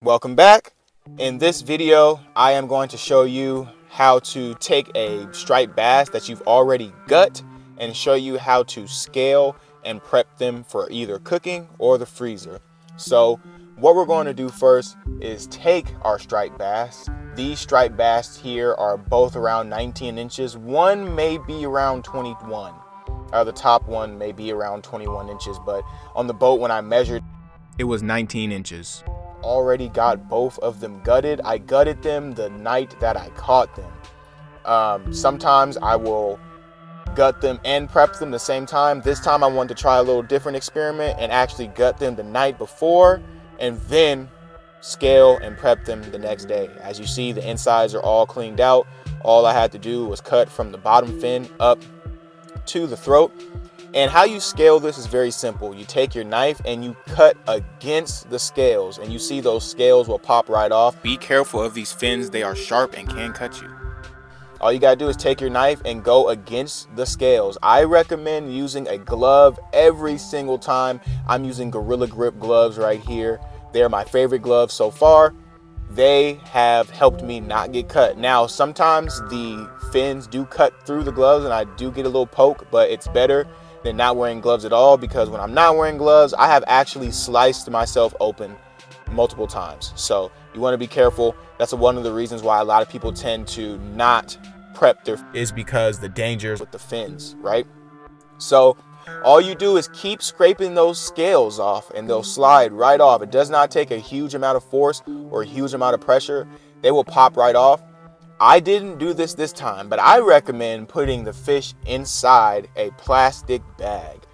Welcome back. In this video, I am going to show you how to take a striped bass that you've already gut and show you how to scale and prep them for either cooking or the freezer. So what we're going to do first is take our striped bass. These striped bass here are both around 19 inches. One may be around 21. The top one may be around 21 inches, but on the boat when I measured, it was 19 inches. Already got both of them gutted. I gutted them the night that I caught them. Sometimes I will gut them and prep them the same time. This time I wanted to try a little different experiment and actually gut them the night before and then scale and prep them the next day. As you see, the insides are all cleaned out. All I had to do was cut from the bottom fin up to the throat. And how you scale this is very simple. You take your knife and you cut against the scales, and you see those scales will pop right off. Be careful of these fins. They are sharp and can cut you. All you gotta do is take your knife and go against the scales. I recommend using a glove every single time. I'm using Gorilla Grip gloves right here. They're my favorite gloves so far. They have helped me not get cut. Now, sometimes the fins do cut through the gloves and I do get a little poke, but it's better than not wearing gloves at all, because when I'm not wearing gloves, I have actually sliced myself open multiple times. So you want to be careful. That's one of the reasons why a lot of people tend to not prep their is because the dangers with the fins, right? So all you do is keep scraping those scales off and they'll slide right off. It does not take a huge amount of force or a huge amount of pressure. They will pop right off. I didn't do this time, but I recommend putting the fish inside a plastic bag.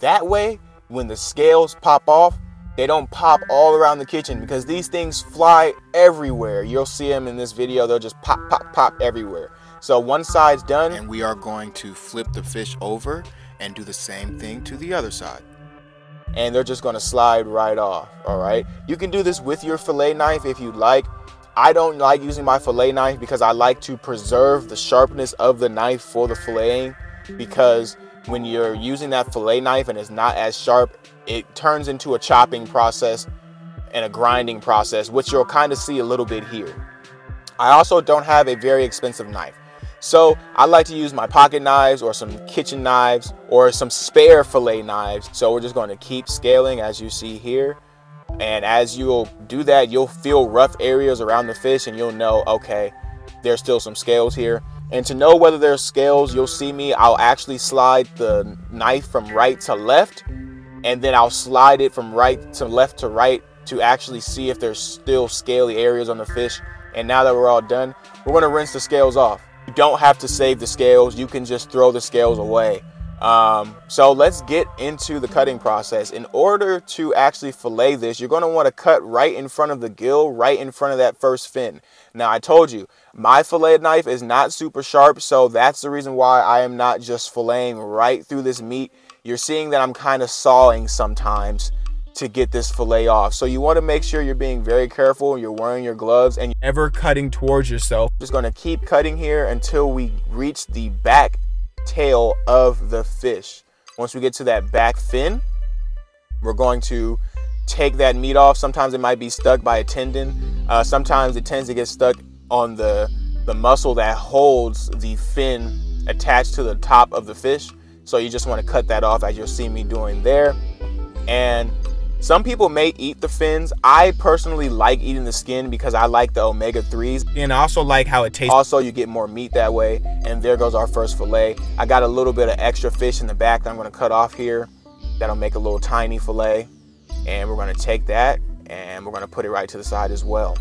That way, when the scales pop off, they don't pop all around the kitchen, because these things fly everywhere. You'll see them in this video. They'll just pop, pop, pop everywhere. So one side's done, and we are going to flip the fish over and do the same thing to the other side. And they're just going to slide right off, all right? You can do this with your fillet knife if you'd like. I don't like using my fillet knife because I like to preserve the sharpness of the knife for the filleting, because when you're using that fillet knife and it's not as sharp, it turns into a chopping process and a grinding process, which you'll kind of see a little bit here. I also don't have a very expensive knife, so I like to use my pocket knives or some kitchen knives or some spare fillet knives. So we're just going to keep scaling as you see here. And as you'll do that, you'll feel rough areas around the fish and you'll know, okay, there's still some scales here. And to know whether there's scales, you'll see me, I'll actually slide the knife from right to left, and then I'll slide it from right to left to right to actually see if there's still scaly areas on the fish. And now that we're all done, we're going to rinse the scales off. You don't have to save the scales. You can just throw the scales away. So let's get into the cutting process. In order to actually fillet this, you're going to want to cut right in front of the gill, right in front of that first fin. Now, I told you, my fillet knife is not super sharp, so that's the reason why I am not just filleting right through this meat. You're seeing that I'm kind of sawing sometimes to get this fillet off. So you want to make sure you're being very careful, you're wearing your gloves, and you're ever cutting towards yourself. Just going to keep cutting here until we reach the back tail of the fish. Once we get to that back fin, we're going to take that meat off. Sometimes it might be stuck by a tendon. Sometimes it tends to get stuck on the muscle that holds the fin attached to the top of the fish. So you just want to cut that off, as you'll see me doing there. And some people may eat the fins. I personally like eating the skin because I like the omega-3s. And I also like how it tastes. Also, you get more meat that way. And there goes our first fillet. I got a little bit of extra fish in the back that I'm going to cut off here. That'll make a little tiny fillet. And we're going to take that and we're going to put it right to the side as well.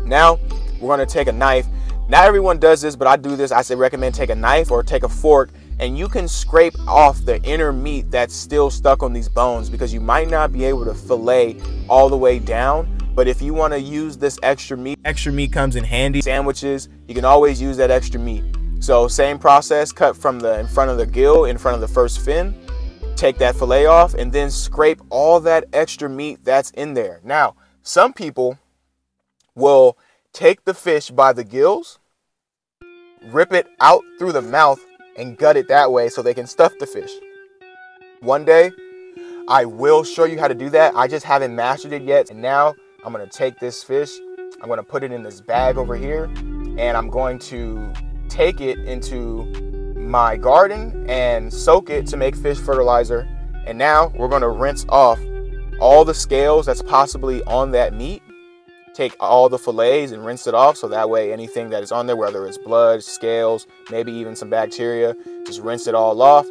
Now, we're going to take a knife. Not everyone does this, but I do this. I say recommend take a knife or take a fork, and you can scrape off the inner meat that's still stuck on these bones, because you might not be able to fillet all the way down. But if you want to use this extra meat comes in handy. Sandwiches, you can always use that extra meat. So same process, cut from the in front of the gill, in front of the first fin, take that fillet off, and then scrape all that extra meat that's in there. Now, some people will take the fish by the gills, rip it out through the mouth, and gut it that way so they can stuff the fish. One day, I will show you how to do that. I just haven't mastered it yet. And now I'm gonna take this fish, I'm gonna put it in this bag over here, and I'm going to take it into my garden and soak it to make fish fertilizer. And now we're gonna rinse off all the scales that's possibly on that meat. Take all the fillets and rinse it off, so that way anything that is on there, whether it's blood, scales, maybe even some bacteria, just rinse it all off,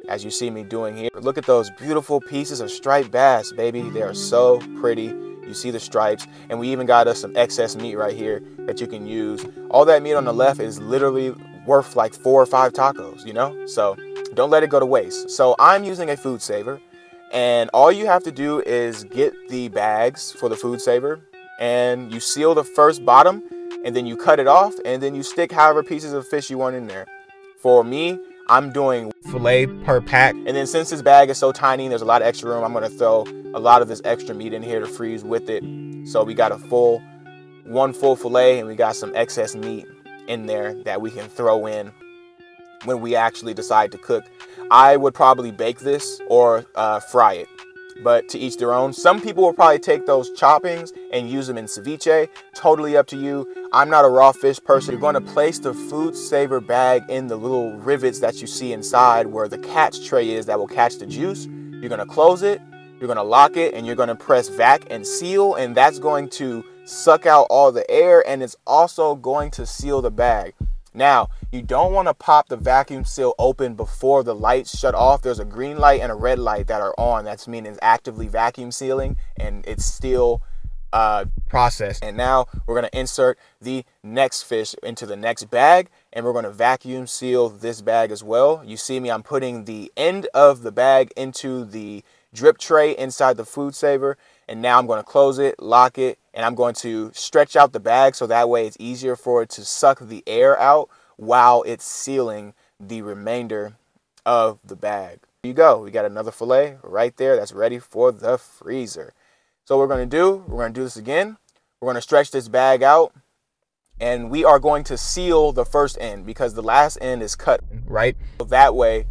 as you see me doing here. Look at those beautiful pieces of striped bass, baby. They are so pretty. You see the stripes, and we even got us some excess meat right here that you can use. All that meat on the left is literally worth like 4 or 5 tacos, you know? So don't let it go to waste. So I'm using a food saver, and all you have to do is get the bags for the food saver, and you seal the first bottom, and then you cut it off, and then you stick however pieces of fish you want in there. For me, I'm doing fillet per pack. And then since this bag is so tiny and there's a lot of extra room, I'm gonna throw a lot of this extra meat in here to freeze with it. So we got one full fillet, and we got some excess meat in there that we can throw in when we actually decide to cook. I would probably bake this or fry it, but to each their own. Some people will probably take those choppings and use them in ceviche. Totally up to you. I'm not a raw fish person. You're going to place the food saver bag in the little rivets that you see inside where the catch tray is that will catch the juice. You're going to close it, you're going to lock it, and you're going to press vac and seal, and that's going to suck out all the air, and it's also going to seal the bag. Now, you don't want to pop the vacuum seal open before the lights shut off. There's a green light and a red light that are on. That's meaning it's actively vacuum sealing, and it's still processed. And now we're going to insert the next fish into the next bag, and we're going to vacuum seal this bag as well. You see me, I'm putting the end of the bag into the drip tray inside the food saver, and now I'm going to close it, lock it, and I'm going to stretch out the bag so that way it's easier for it to suck the air out while it's sealing the remainder of the bag. There you go. We got another fillet right there that's ready for the freezer. So what we're going to do this again. We're going to stretch this bag out, and we are going to seal the first end because the last end is cut, right? So that way,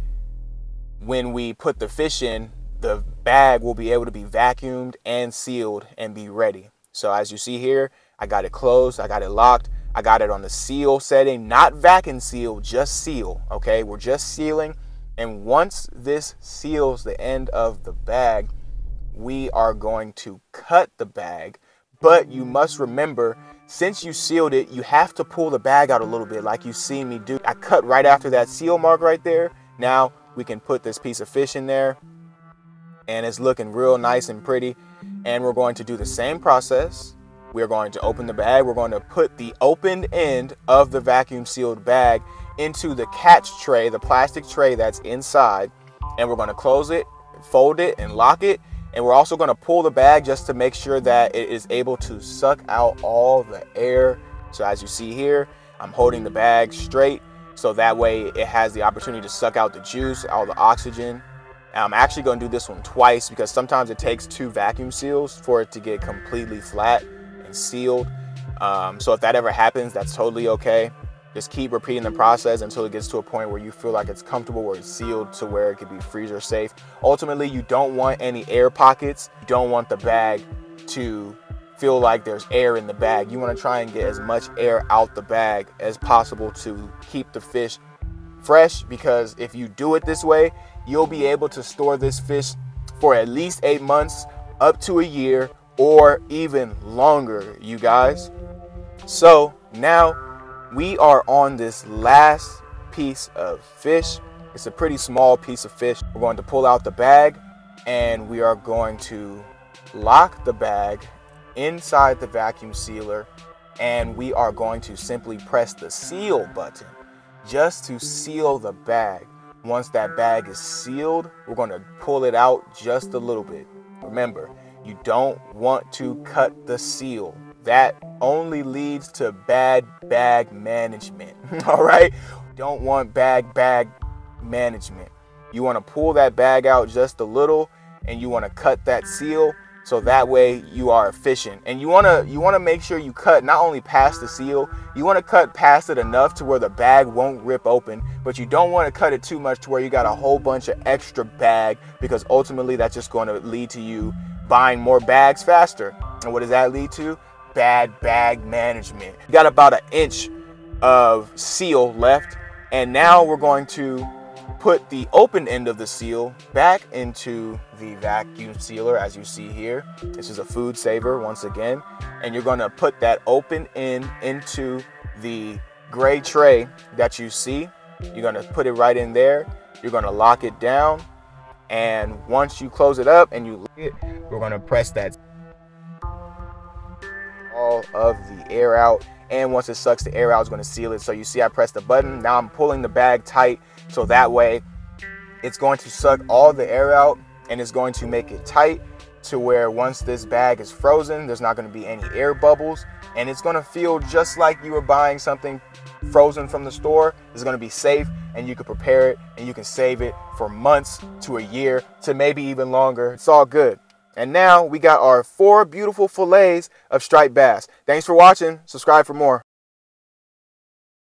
when we put the fish in, the bag will be able to be vacuumed and sealed and be ready. So as you see here, I got it closed, I got it locked, I got it on the seal setting, not vacuum seal, just seal, okay? We're just sealing, and once this seals the end of the bag, we are going to cut the bag. But you must remember, since you sealed it, you have to pull the bag out a little bit like you see me do. I cut right after that seal mark right there. Now we can put this piece of fish in there, and it's looking real nice and pretty. And we're going to do the same process. We're going to open the bag. We're going to put the opened end of the vacuum sealed bag into the catch tray, the plastic tray that's inside, and we're going to close it, fold it, and lock it. And we're also going to pull the bag just to make sure that it is able to suck out all the air. So as you see here, I'm holding the bag straight so that way it has the opportunity to suck out the juice, all the oxygen. And I'm actually going to do this one twice because sometimes it takes 2 vacuum seals for it to get completely flat and sealed. So if that ever happens, that's totally okay. Just keep repeating the process until it gets to a point where you feel like it's comfortable, where it's sealed to where it could be freezer safe. Ultimately, you don't want any air pockets. You don't want the bag to feel like there's air in the bag. You want to try and get as much air out the bag as possible to keep the fish fresh, because if you do it this way, you'll be able to store this fish for at least 8 months, up to a year, or even longer, you guys. So now we are on this last piece of fish. It's a pretty small piece of fish. We're going to pull out the bag, and we are going to lock the bag inside the vacuum sealer, and we are going to simply press the seal button just to seal the bag. Once that bag is sealed, we're going to pull it out just a little bit. Remember, you don't want to cut the seal. That only leads to bad bag management. All right? Don't want bag management. You want to pull that bag out just a little, and you want to cut that seal so that way you are efficient. And you want to make sure you cut not only past the seal, you want to cut past it enough to where the bag won't rip open, but you don't want to cut it too much to where you got a whole bunch of extra bag, because ultimately that's just going to lead to you buying more bags faster. And what does that lead to? Bad bag management. You got about 1 inch of seal left, and now we're going to put the open end of the seal back into the vacuum sealer, as you see here. This is a food saver once again, and you're going to put that open end into the gray tray that you see. You're going to put it right in there. You're going to lock it down, and once you close it up and you lock it, we're going to press that all of the air out, and once it sucks the air out, it's going to seal it. So you see I press the button. Now I'm pulling the bag tight, so that way it's going to suck all the air out, and it's going to make it tight to where once this bag is frozen, there's not going to be any air bubbles, and it's going to feel just like you were buying something frozen from the store. It's going to be safe, and you can prepare it, and you can save it for months to a year to maybe even longer. It's all good. And now we got our 4 beautiful fillets of striped bass. Thanks for watching. Subscribe for more.